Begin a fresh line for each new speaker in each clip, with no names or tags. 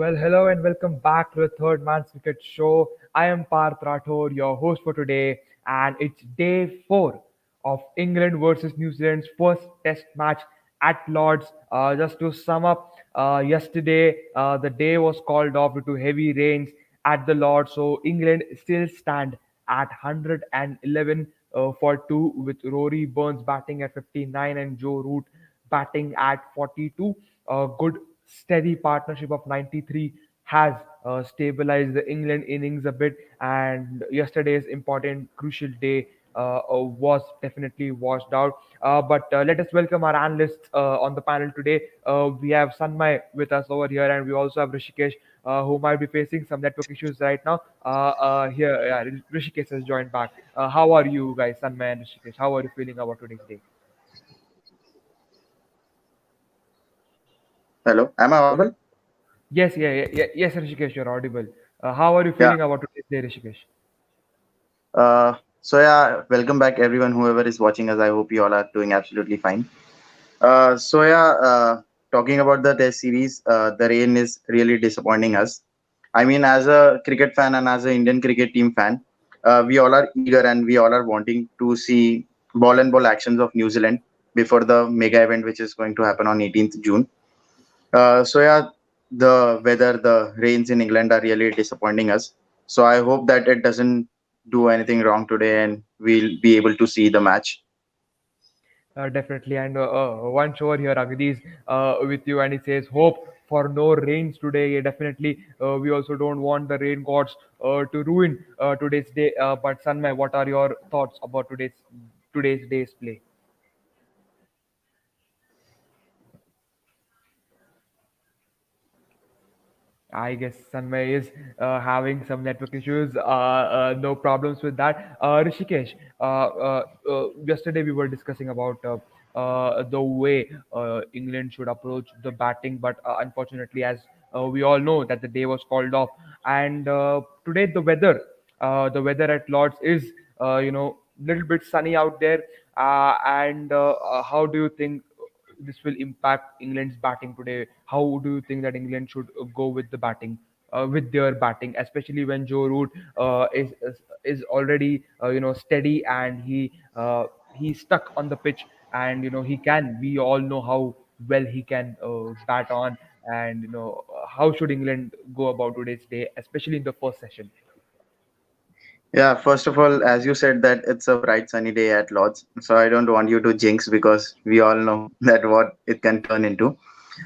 Well, hello and welcome back to the Third Man's Cricket Show. I am Parth Rathod, your host for today, and it's day four of England versus New Zealand's first Test match at Lord's. Just to sum up, yesterday the day was called off due to heavy rains at the Lord's, so England still stand at 111 for two, with Rory Burns batting at 59 and Joe Root batting at 42. A good steady partnership of 93 has stabilized the England innings a bit, and yesterday's important crucial day was definitely washed out. But let us welcome our analysts on the panel today. We have Sanmay with us over here, and we also have Rishikesh, who might be facing some network issues right now. Here, yeah, Rishikesh has joined back. How are you guys, Sanmay and Rishikesh? How are you feeling about today's day?
Hello, am I audible?
Yes, yes, Rishikesh, you're audible. How are you
Yeah.
feeling about today's day, Rishikesh?
Welcome back everyone, whoever is watching us. I hope you all are doing absolutely fine. Talking about the Test series, the rain is really disappointing us. I mean, as a cricket fan and as an Indian cricket team fan, we all are eager and we all are wanting to see ball and ball actions of New Zealand before the mega event, which is going to happen on 18th June. The weather, the rains in England are really disappointing us. So I hope that it doesn't do anything wrong today and we'll be able to see the match.
Definitely. And one shower here agrees with you, and he says, "Hope for no rains today." Yeah, definitely, we also don't want the rain gods to ruin today's day. But Sanmay, what are your thoughts about today's day's play? I guess Sanmay is having some network issues. No problems with that. Rishikesh, yesterday we were discussing about the way England should approach the batting, but unfortunately, as we all know, that the day was called off, and today the weather at Lords is little bit sunny out there. And how do you think this will impact England's batting today? How do you think that England should go with the batting, with their batting, especially when Joe Root is already steady, and he's stuck on the pitch, and he can. We all know how well he can bat on, and how should England go about today's day, especially in the first session?
Yeah, first of all, as you said that it's a bright sunny day at Lords, so I don't want you to jinx because we all know that what it can turn into.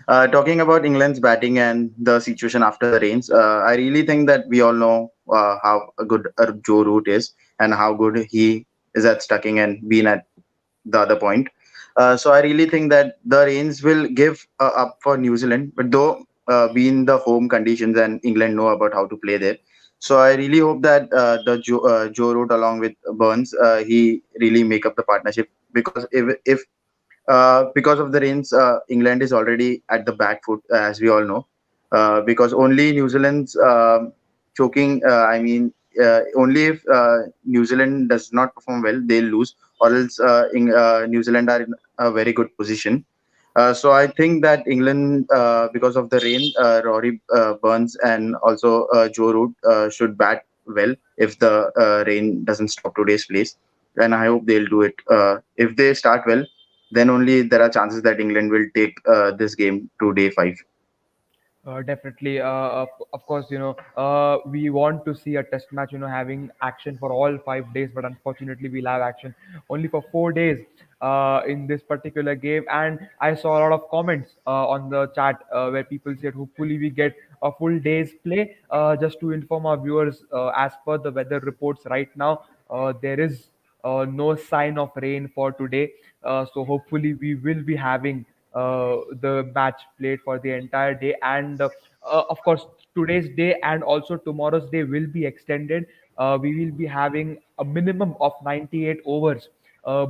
Talking about England's batting and the situation after the rains, I really think that we all know how good Joe Root is and how good he is at stucking and being at the other point. So I really think that the rains will give up for New Zealand, but though being the home conditions and England know about how to play there. So I really hope that Joe Root along with Burns, he really make up the partnership because if because of the rains, England is already at the back foot, as we all know. Because only New Zealand's choking, only if New Zealand does not perform well, they'll lose, or else New Zealand are in a very good position. So I think that England, because of the rain, Rory Burns and also Joe Root should bat well if the rain doesn't stop today's place. And I hope they'll do it. If they start well, then only there are chances that England will take this game to day five.
Definitely. Of course, we want to see a test match, having action for all 5 days, but unfortunately, we'll have action only for 4 days in this particular game. And I saw a lot of comments on the chat where people said, hopefully, we get a full day's play. Just to inform our viewers, as per the weather reports right now, there is no sign of rain for today. So hopefully we will be having the match played for the entire day, and of course today's day and also tomorrow's day will be extended. We will be having a minimum of 98 overs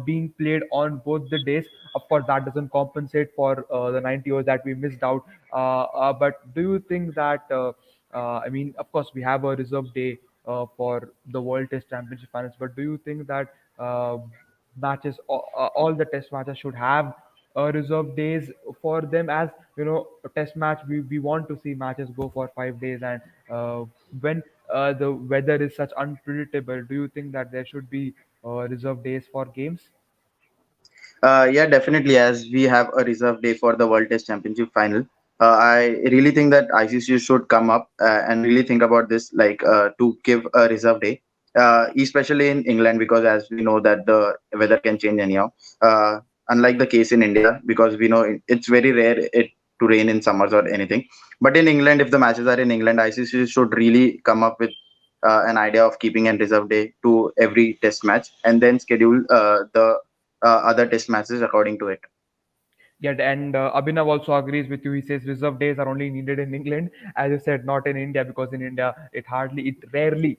being played on both the days. Of course, that doesn't compensate for the 90 overs that we missed out. But do you think that I mean, of course, we have a reserve day for the World Test Championship finals, but do you think that matches, all the test matches should have reserve days for them, as a test match, we want to see matches go for 5 days, and when the weather is such unpredictable, do you think that there should be reserve days for games?
Yeah, definitely. As we have a reserve day for the World Test Championship final, I really think that ICC should come up and really think about this, like to give a reserve day, especially in England, because as we know that the weather can change anyhow. Uh, Unlike the case in India, because we know it's very rare it to rain in summers or anything. But in England, if the matches are in England, ICC should really come up with an idea of keeping a reserve day to every test match and then schedule the other test matches according to it.
Yeah, and Abhinav also agrees with you. He says reserve days are only needed in England, as you said, not in India, because in India it rarely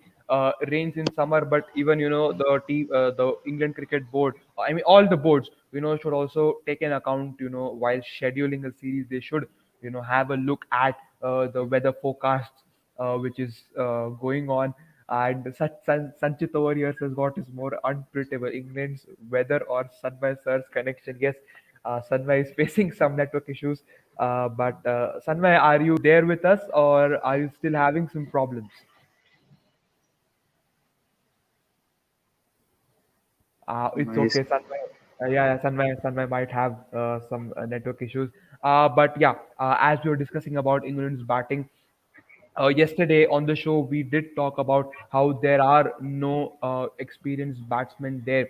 rains in summer. But even the England Cricket Board, I mean all the boards, should also take an account. While scheduling a series, they should have a look at the weather forecasts which is going on. And Sanchit over here says, what is more unpredictable, England's weather or Sunway Sir's connection? Yes, Sunway is facing some network issues. But Sunway, are you there with us, or are you still having some problems? It's
Nice.
okay, Sunway. Yeah, Sunway might have some network issues. But yeah, as we were discussing about England's batting, yesterday on the show we did talk about how there are no experienced batsmen there.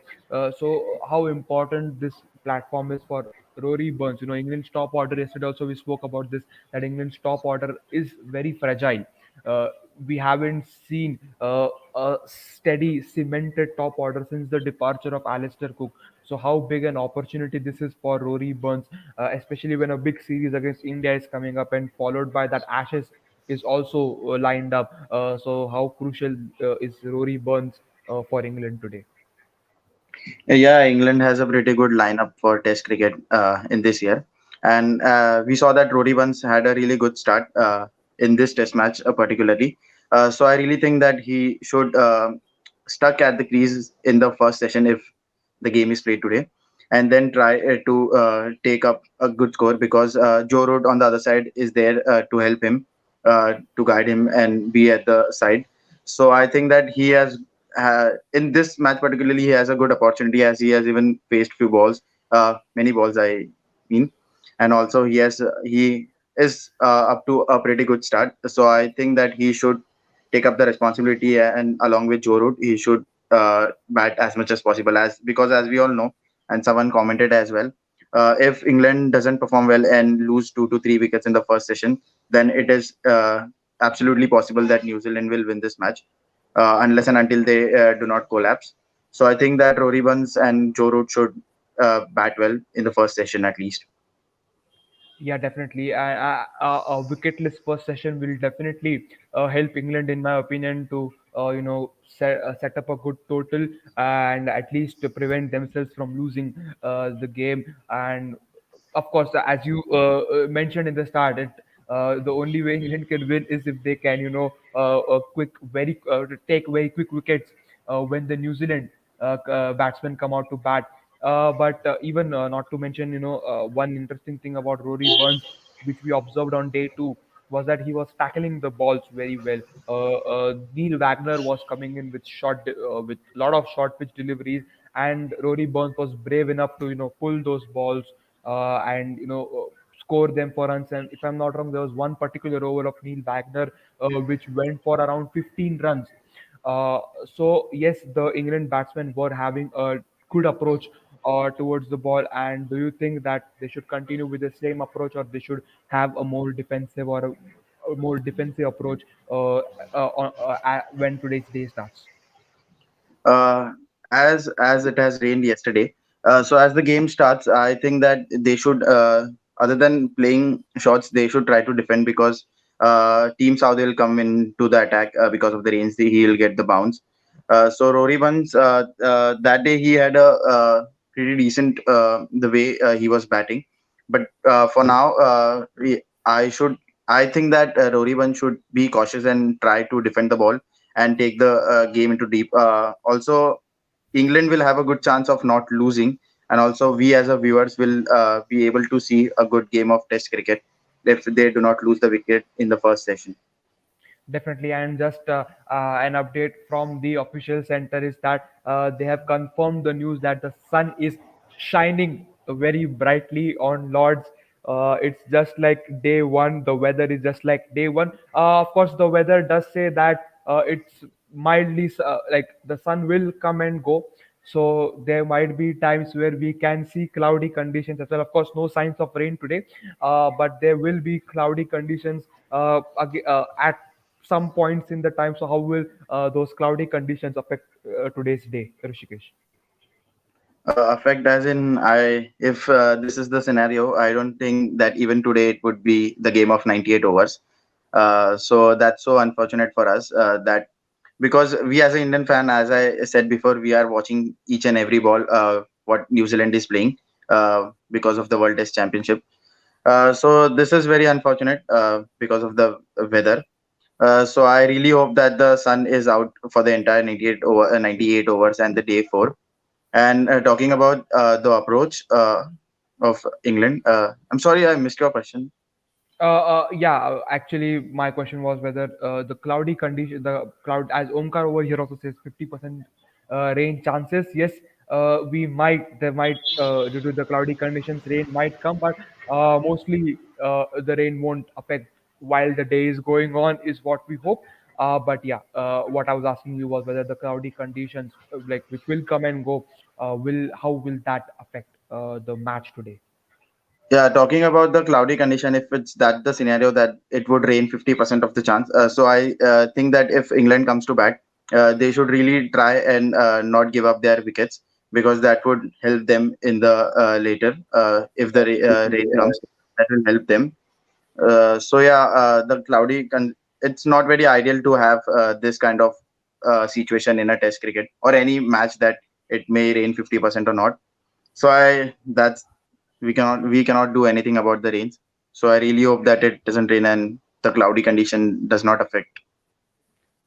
So how important this platform is for Rory Burns. England's top order, yesterday also we spoke about this, that England's top order is very fragile. uh, we haven't seen a steady cemented top order since the departure of Alistair Cook. So how big an opportunity this is for Rory Burns, especially when a big series against India is coming up, and followed by that Ashes is also lined up. So how crucial is Rory Burns for England today?
Yeah, England has a pretty good lineup for Test cricket in this year, and we saw that Roddy once had a really good start in this Test match, particularly. So I really think that he should stuck at the crease in the first session if the game is played today, and then try to take up a good score, because Joe Root on the other side is there to help him, to guide him and be at the side. So I think that he has in this match particularly, he has a good opportunity, as he has even faced few balls, many balls I mean, and also he is up to a pretty good start. So I think that he should take up the responsibility, and along with Joe Root, he should bat as much as possible, as because as we all know, and someone commented as well, if England doesn't perform well and lose 2 to 3 wickets in the first session, then it is absolutely possible that New Zealand will win this match, unless and until they do not collapse. So I think that Rory Burns and Joe Root should bat well in the first session at least.
Yeah, definitely. A wicketless first session will definitely help England, in my opinion, to set up a good total, and at least to prevent themselves from losing the game. And of course, as you mentioned in the start, the only way England can win is if they can, take very quick wickets when the New Zealand batsmen come out to bat. But even not to mention, one interesting thing about Rory Burns, which we observed on day two, was that he was tackling the balls very well. Neil Wagner was coming in with with lot of short pitch deliveries, and Rory Burns was brave enough to pull those balls and score them for runs. And if I'm not wrong, there was one particular over of Neil Wagner which went for around 15 runs. So yes, the England batsmen were having a good approach towards the ball. And do you think that they should continue with the same approach, or they should have a more defensive, or a more defensive approach when today's day starts?
uh, as it has rained yesterday. So as the game starts, I think that they should, other than playing shots, they should try to defend, because Team Saudi will come into the attack because of the rains. He'll get the bounce. So Rory once that day he had a pretty decent the way he was batting, but for now I think that Rory one should be cautious and try to defend the ball and take the game into deep. Also, England will have a good chance of not losing and also we as a viewers will be able to see a good game of Test cricket if they do not lose the wicket in the first session.
Definitely, and just an update from the official center is that they have confirmed the news that the sun is shining very brightly on Lords. It's just like day one. The weather is just like day one. Of course, the weather does say that it's mildly like the sun will come and go. So there might be times where we can see cloudy conditions as well. Of course, no signs of rain today, but there will be cloudy conditions at some points in the time. So how will those cloudy conditions affect today's day, Rishikesh?
Affect as in, I if this is the scenario, I don't think that even today it would be the game of 98 overs. So that's so unfortunate for us that because we as an Indian fan, as I said before, we are watching each and every ball what New Zealand is playing because of the World Test Championship. So this is very unfortunate because of the weather. So I really hope that the sun is out for the entire 98 overs and the day four. And talking about the approach of England, I'm sorry I missed your question.
Yeah, actually, my question was whether the cloudy condition, the cloud, as Omkar over here also says, 50% rain chances. Yes, there might, due to the cloudy conditions, rain might come, but mostly the rain won't affect while the day is going on, is what we hope. But yeah, what I was asking you was whether the cloudy conditions, like which will come and go, will how will that affect the match today?
Yeah, talking about the cloudy condition, if it's that the scenario that it would rain 50% of the chance. So I think that if England comes to bat, they should really try and not give up their wickets because that would help them in the later if the rain comes, that will help them. So yeah, it's not very ideal to have this kind of situation in a Test cricket or any match that it may rain 50% or not. So I that's we cannot do anything about the rains. So I really hope that it doesn't rain and the cloudy condition does not affect.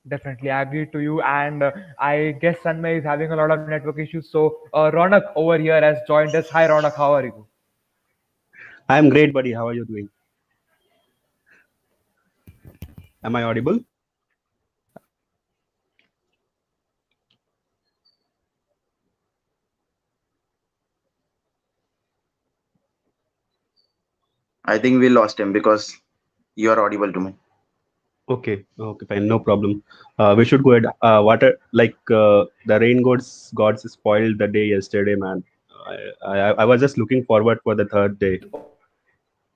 Definitely, I agree to you. And I guess Sanmay is having a lot of network issues. So Ronak over here has joined us. Hi, Ronak. How are you?
I'm great, buddy. How are you doing? Am I audible?
I think we lost him because you are audible to me.
Okay, fine, no problem. We should go ahead. The rain gods spoiled the day yesterday, man. I was just looking forward for the third day.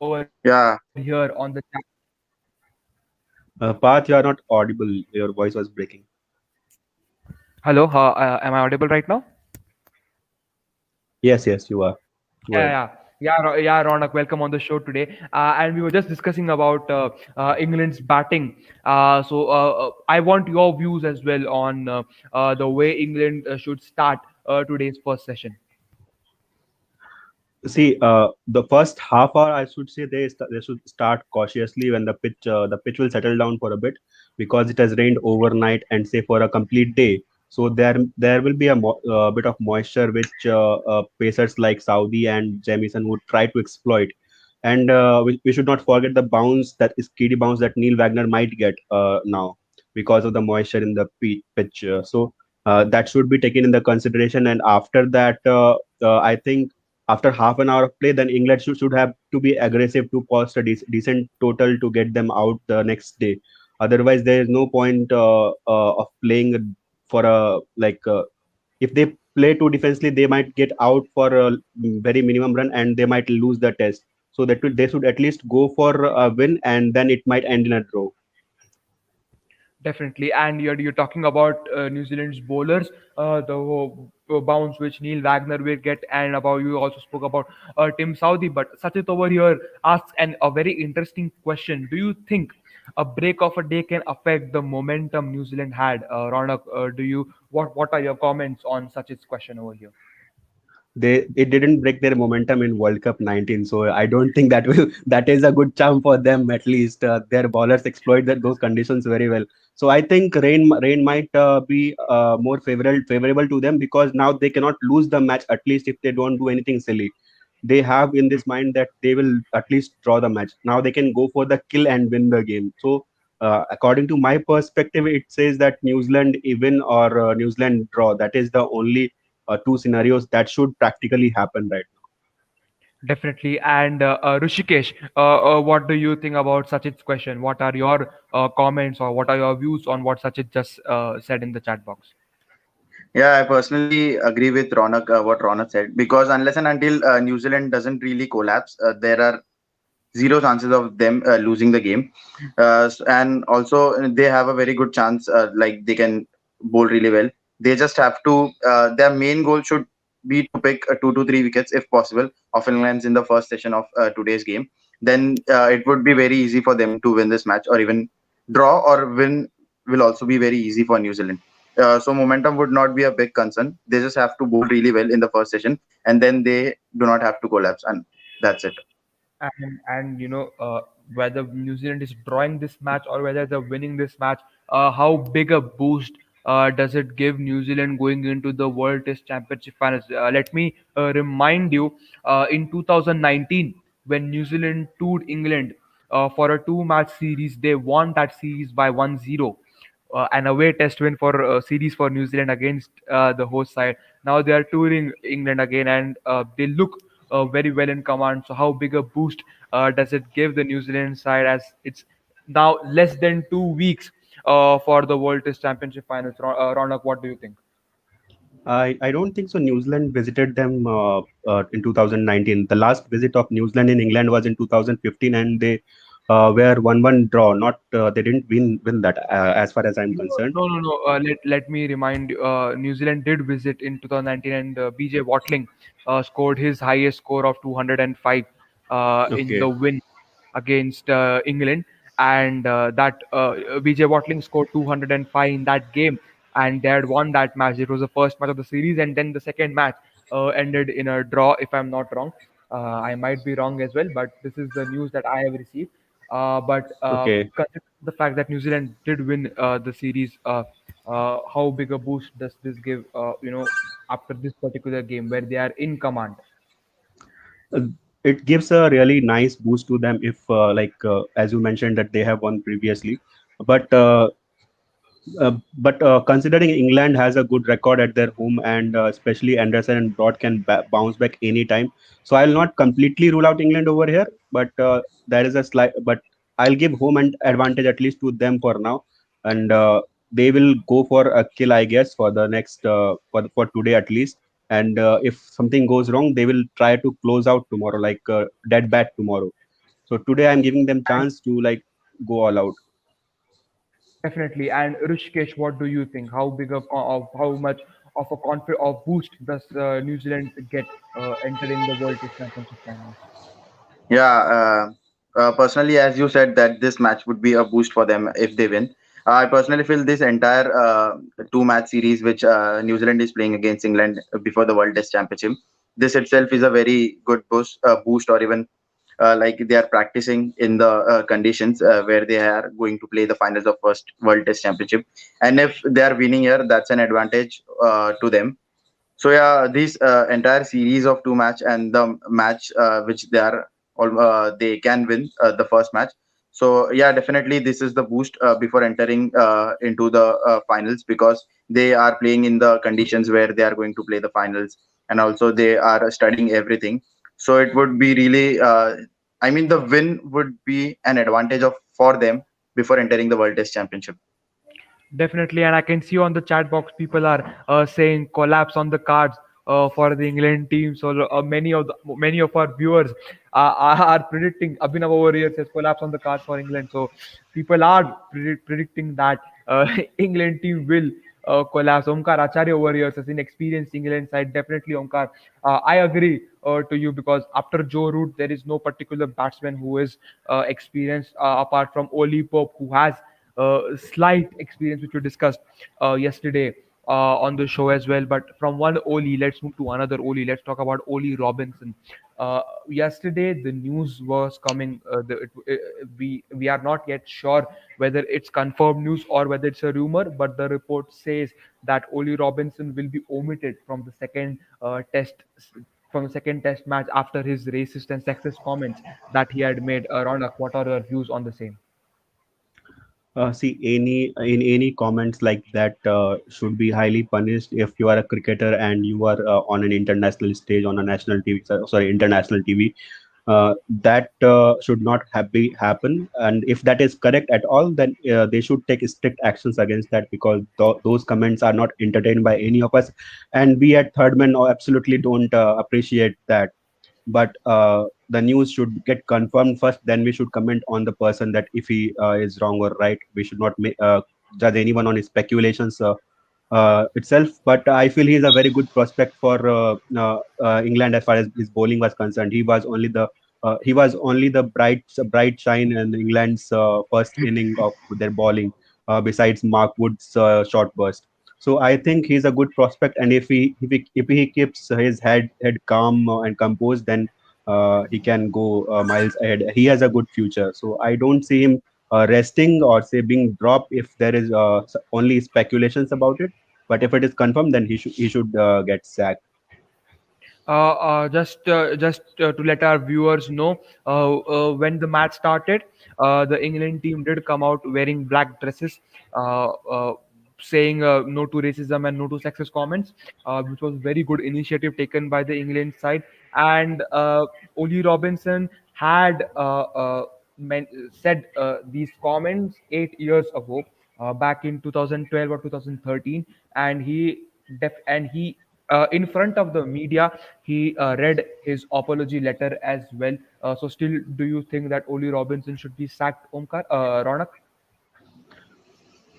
Over here
Yeah,
on the chat.
Path, you are not audible. Your voice was breaking.
Hello, am I audible right now?
Yes, you are. Go
Yeah,
ahead.
yeah, yeah, yeah, Ronak. Welcome on the show today. And we were just discussing about England's batting. I want your views as well on the way England should start today's first session.
See, the first half hour, I should say they should start cautiously when the pitch will settle down for a bit because it has rained overnight and say for a complete day. So there will be a bit of moisture which pacers like Saudi and Jamieson would try to exploit. And we should not forget the bounce that is KD bounce that Neil Wagner might get now because of the moisture in the pitch. So that should be taken in the consideration. And after that, I think after half an hour of play, then England should have to be aggressive to post a decent total to get them out the next day. Otherwise, there is no point of playing for a if they play too defensively, they might get out for a very minimum run and they might lose the test. So they should at least go for a win and then it might end in a draw.
Definitely, and you're talking about New Zealand's bowlers, the bounce which Neil Wagner will get, and about you also spoke about Tim Southey. But Sachit over here asks a very interesting question: do you think a break of a day can affect the momentum New Zealand had? Ronak, do you what are your comments on Sachit's question over here?
they it didn't break their momentum in World Cup 19. So I don't think that will that is a good charm for them. At least their bowlers exploit those conditions very well. So I think rain might be more favorable to them, because now they cannot lose the match, at least if they don't do anything silly. They have in this mind that they will at least draw the match. Now they can go for the kill and win the game. So according to my perspective, it says that New Zealand even or New Zealand draw. That is the only two scenarios that should practically happen right
Definitely. And Rishikesh, what do you think about Sachit's question? What are your comments or what are your views on what Sachit just said in the chat box?
Yeah, I personally agree with Ronak, what Ronak said, because unless and until New Zealand doesn't really collapse, there are zero chances of them losing the game. And also, they have a very good chance, like they can bowl really well. They just have to, their main goal should be to pick 2 to 3 wickets if possible of England's in the first session of today's game. Then it would be very easy for them to win this match, or even draw or win will also be very easy for New Zealand. So momentum would not be a big concern. They just have to bowl really well in the first session, and then they do not have to collapse, and that's it.
And whether New Zealand is drawing this match or whether they're winning this match, how big a boost does it give New Zealand going into the World Test Championship finals? Let me remind you, in 2019 when New Zealand toured England for a two-match series, they won that series by 1-0. An away test win for series for New Zealand against the host side. Now they are touring England again, and they look very well in command. So how big a boost does it give the New Zealand side as it's now less than 2 weeks for the World Test Championship finals? Ronak, what do you think?
now. I don't think so. New Zealand visited them in 2019. The last visit of New Zealand in England was in 2015, and they were 1-1 draw. Not they didn't win that, as far as I'm
No,
concerned.
no, no, no. Let me remind you, New Zealand did visit in 2019, and BJ Watling scored his highest score of 205 in the
Okay,
win against England. And that BJ Watling scored 205 in that game, and they had won that match. It was the first match of the series, and then the second match ended in a draw, if I'm not wrong. I might be wrong as well, but this is the news that I have received. But
okay.
considering the fact that New Zealand did win the series, how big a boost does this give? After this particular game where they are in command.
Uh, it gives a really nice boost to them if, as you mentioned, that they have won previously. But considering England has a good record at their home, and especially Anderson and Broad can bounce back anytime, so I'll not completely rule out England over here. But there is a slight, but I'll give home and advantage at least to them for now, and they will go for a kill, I guess, for the next for today at least. And if something goes wrong, they will try to close out tomorrow, like dead bat tomorrow. So today I'm giving them chance to like go all out.
Definitely. And Rishikesh, what do you think? How big of how much of a of boost does New Zealand get entering the World Test Championship finals?
Yeah, personally, as you said, that this match would be a boost for them if they win. I personally feel this entire two-match series, which New Zealand is playing against England before the World Test Championship, this itself is a very good boost, or even like they are practicing in the conditions where they are going to play the finals of first World Test Championship. And if they are winning here, that's an advantage to them. So yeah, this entire series of two match and the match which they are they can win the first match. So yeah, definitely this is the boost before entering into the finals, because they are playing in the conditions where they are going to play the finals, and also they are studying everything. So it would be really, I mean, the win would be an advantage of for them before entering the World Test Championship.
Definitely, and I can see on the chat box people are saying collapse on the cards for the England team. So many of our viewers are predicting. Abhinav over here says collapse on the cards for England. So people are predicting that England team will collapse. Omkar Acharya over here says inexperienced England side. Definitely, Omkar. I agree to you because after Joe Root, there is no particular batsman who is experienced apart from Oli Pope, who has slight experience which we discussed yesterday on the show as well. But from one Oli, let's move to another Oli. Let's talk about Oli Robinson. Yesterday, the news was coming. We are not yet sure whether it's confirmed news or whether it's a rumor, but the report says that Oli Robinson will be omitted from the second test match after his racist and sexist comments that he had made. Ronak, what are your views on the same?
See, any comments like that should be highly punished. If you are a cricketer and you are on an international stage on a national TV, sorry, international TV, that should not happen. And if that is correct at all, then they should take strict actions against that, because those comments are not entertained by any of us, and we at Third Man absolutely don't appreciate that. But the news should get confirmed first, then we should comment on the person, that if he is wrong or right. We should not judge anyone on his speculations itself. But I feel he is a very good prospect for England as far as his bowling was concerned. He was only the bright shine in England's first inning of their bowling, besides Mark Wood's short burst. So I think he's a good prospect, and if he keeps his head calm and composed, then he can go miles ahead. He has a good future, so I don't see him resting or say being dropped if there is only speculations about it. But if it is confirmed, then he should get sacked.
Just to let our viewers know, when the match started, the England team did come out wearing black dresses, saying no to racism and no to sexist comments, which was very good initiative taken by the England side. And Oli Robinson had said these comments 8 years ago, back in 2012 or 2013, and he in front of the media, he read his apology letter as well. So, still, do you think that Oli Robinson should be sacked, Omkar? Ronak?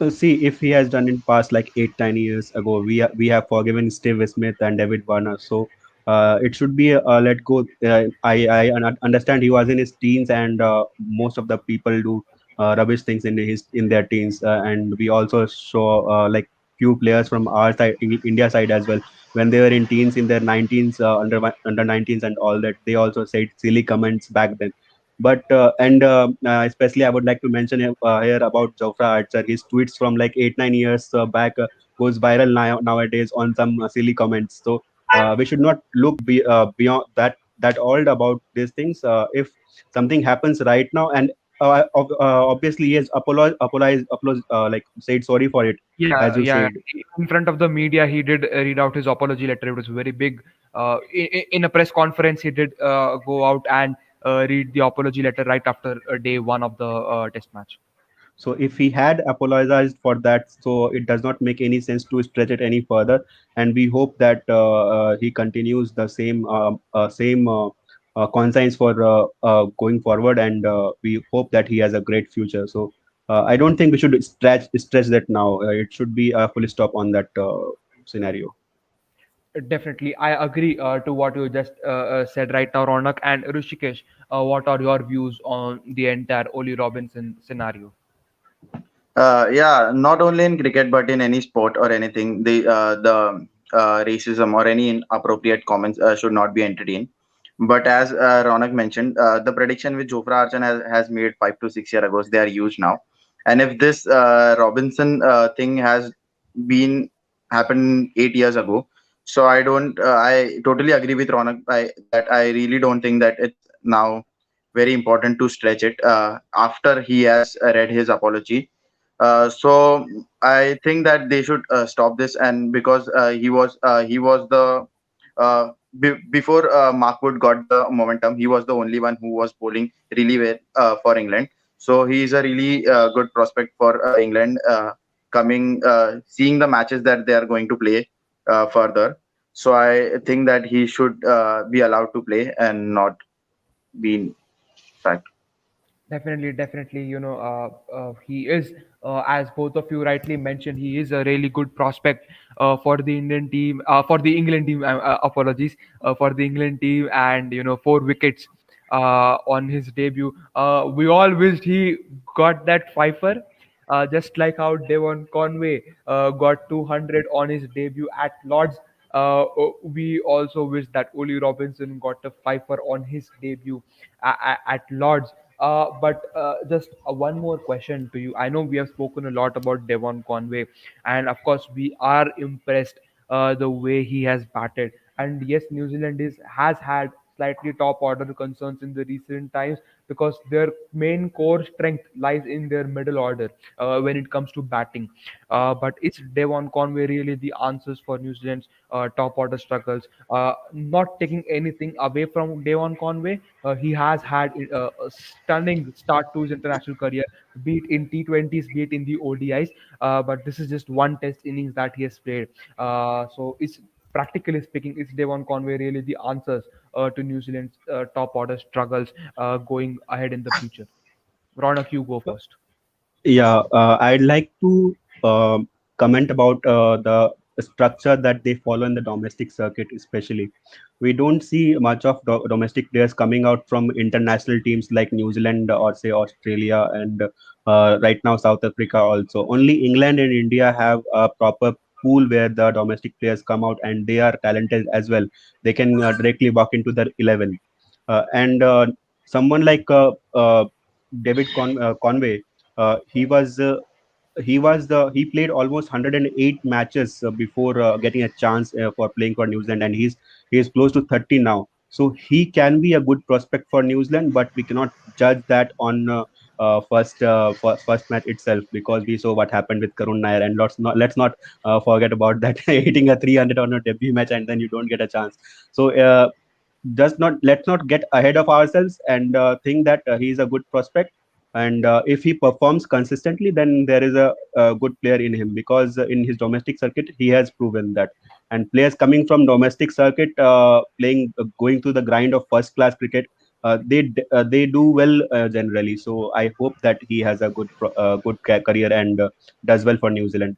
See, if he has done in past like 8 9 years ago, we have forgiven Steve Smith and David Warner. So it should be let go. Understand he was in his teens, and most of the people do rubbish things in their teens. And we also saw like few players from our side, India side as well, when they were in teens, in their 19s, under 19s and all that. They also said silly comments back then. But especially I would like to mention here about Jofra Archer. His tweets from like 8 9 years back goes viral nowadays on some silly comments. So we should not look beyond that old about these things. If something happens right now, and obviously he has like said sorry for it,
Yeah,
as you
yeah.
said.
In front of the media, he did read out his apology letter. It was very big. In a press conference, he did go out and read the apology letter right after day one of the test match.
So if he had apologized for that, so it does not make any sense to stretch it any further. And we hope that he continues the same conscience for going forward. And we hope that he has a great future. So I don't think we should stretch that now. It should be a full stop on that scenario.
Definitely, I agree to what you just said right now, Ronak and Rishikesh. What are your views on the entire Oli Robinson scenario?
Yeah, not only in cricket but in any sport or anything, the racism or any inappropriate comments should not be entertained. But as Ronak mentioned, the prediction which Jofra Archan has made 5 to 6 years ago, they are used now. And if this Robinson thing has been happened 8 years ago, so I totally agree with Ronak that I really don't think that it's now very important to stretch it after he has read his apology. So I think that they should stop this, and because he was the before Mark Wood got the momentum, he was the only one who was bowling really well for England. So he is a really good prospect for England, coming seeing the matches that they are going to play further. So I think that he should be allowed to play and not be sacked.
Definitely, definitely. He is, as both of you rightly mentioned, he is a really good prospect for the Indian team, for the England team. Apologies, for the England team, and 4 wickets on his debut. We all wished he got that fifer. Just like how Devon Conway got 200 on his debut at Lords, we also wish that Oli Robinson got a fifer on his debut at Lords. But just one more question to you. I know we have spoken a lot about Devon Conway, and of course, we are impressed the way he has batted. And yes, New Zealand is has had slightly top order concerns in the recent times because their main core strength lies in their middle order when it comes to batting. But it's Devon Conway really the answers for New Zealand's top order struggles. Not taking anything away from Devon Conway, he has had a stunning start to his international career, be it in T20s, be it in the ODIs. But this is just one test innings that he has played. So it's practically speaking, is Devon Conway really the answers to New Zealand's top order struggles going ahead in the future? Ronak, you go first.
Yeah, I'd like to comment about the structure that they follow in the domestic circuit, especially. We don't see much of domestic players coming out from international teams like New Zealand or say Australia and right now South Africa also. Only England and India have a proper pool where the domestic players come out and they are talented as well. They can directly walk into their 11. And someone like David Conway, he was he played almost 108 matches before getting a chance for playing for New Zealand, and he's close to 30 now. So he can be a good prospect for New Zealand, but we cannot judge that on first match itself because we saw what happened with Karun Nair, and let's not forget about that hitting a 300 on a debut match and then you don't get a chance. So just not let's not get ahead of ourselves and think that he is a good prospect, and if he performs consistently then there is a good player in him because in his domestic circuit he has proven that, and players coming from domestic circuit playing going through the grind of first class cricket, they do well generally. So I hope that he has a career and does well for New Zealand.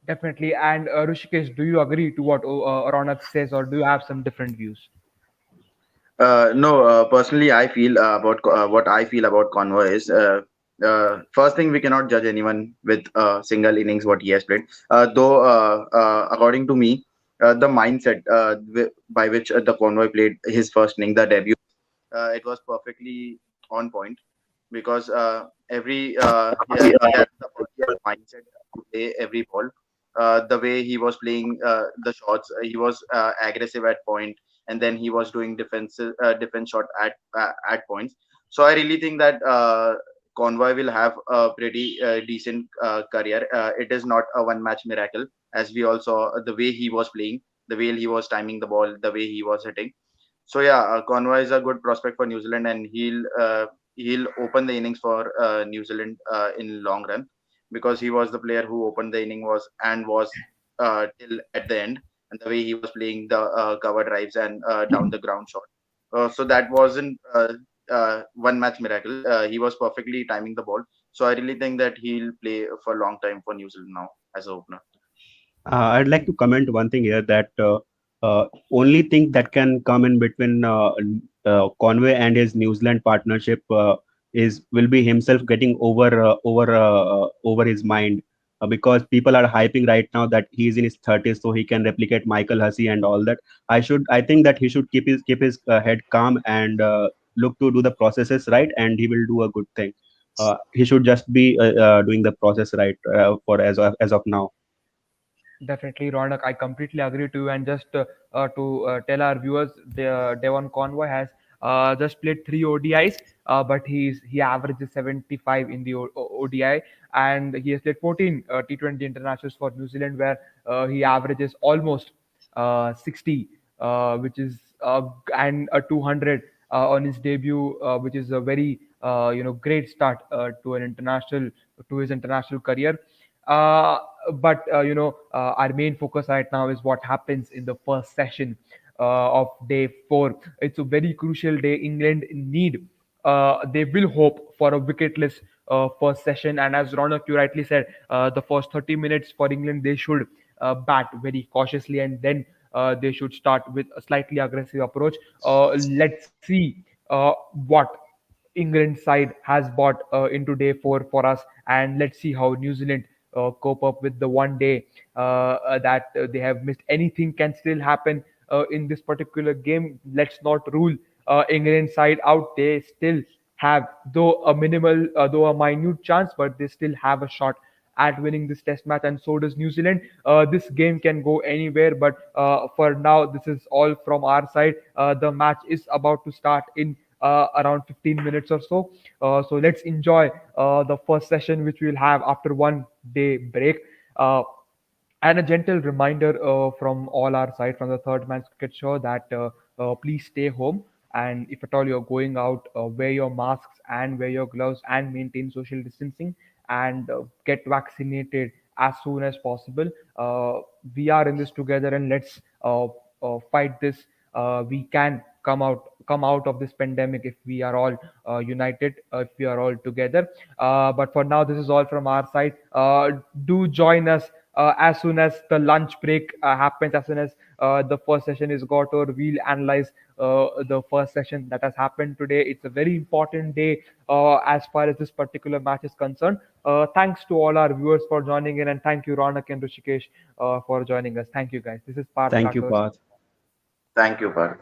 Definitely. And Rishikesh, do you agree to what Ronak says, or do you have some different views?
No, personally, I feel what I feel about Convoy is first thing, we cannot judge anyone with single innings what he has played. Though, according to me, the mindset by which the Convoy played his first inning, the debut, it was perfectly on point because he had the perfect mindset to play every ball. The way he was playing the shots, he was aggressive at point, and then he was doing defense shot at points. So I really think that Convoy will have a pretty decent career. It is not a one match miracle, as we all saw the way he was playing, the way he was timing the ball, the way he was hitting. So yeah, Conway is a good prospect for New Zealand, and he'll open the innings for New Zealand in long run because he was the player who opened the inning was till at the end, and the way he was playing the cover drives and down the ground shot. So that wasn't one match miracle. He was perfectly timing the ball. So I really think that he'll play for a long time for New Zealand now as a opener.
I'd like to comment one thing here that only thing that can come in between Conway and his New Zealand partnership is will be himself getting over his mind because people are hyping right now that he's in his 30s so he can replicate Michael Hussey and all that. I think that he should keep his head calm and look to do the processes right, and he will do a good thing. He should just be doing the process right for as of now.
Definitely, Ronak. I completely agree to you. And just to tell our viewers, Devon Convoy has just played three ODIs, but he averages 75 in the ODI, and he has played 14 T20 internationals for New Zealand, where he averages almost 60, which is and a 200 on his debut, which is a very great start to an international to his international career. Uh, but our main focus right now is what happens in the first session of day four. It's a very crucial day. England need. They will hope for a wicketless first session, and as Ronak, you rightly said, the first 30 minutes for England they should bat very cautiously, and then they should start with a slightly aggressive approach. Let's see what England side has bought into day four for us, and let's see how New Zealand cope up with the one day that they have missed. Anything can still happen in this particular game. Let's not rule England side out. They still have, though a minute chance, but they still have a shot at winning this test match, and so does New Zealand. This game can go anywhere, but for now, this is all from our side. The match is about to start in around 15 minutes or so. So let's enjoy the first session, which we'll have after 1 day break. Uh, and a gentle reminder from all our side, from the Third Man's Cricket Show, that please stay home. And if at all you're going out, wear your masks and wear your gloves and maintain social distancing, and get vaccinated as soon as possible. We are in this together, and let's fight this. We can come out of this pandemic if we are all united, if we are all together. But for now, this is all from our side. Do join us as soon as the lunch break happens, as soon as the first session is got over. We'll analyze the first session that has happened today. It's a very important day as far as this particular match is concerned. Thanks to all our viewers for joining in, and thank you, Ronak and Rishikesh, for joining us. Thank you, guys. This is Parth
Thank you,
Rathore.
Parth.
Thank you, Parth.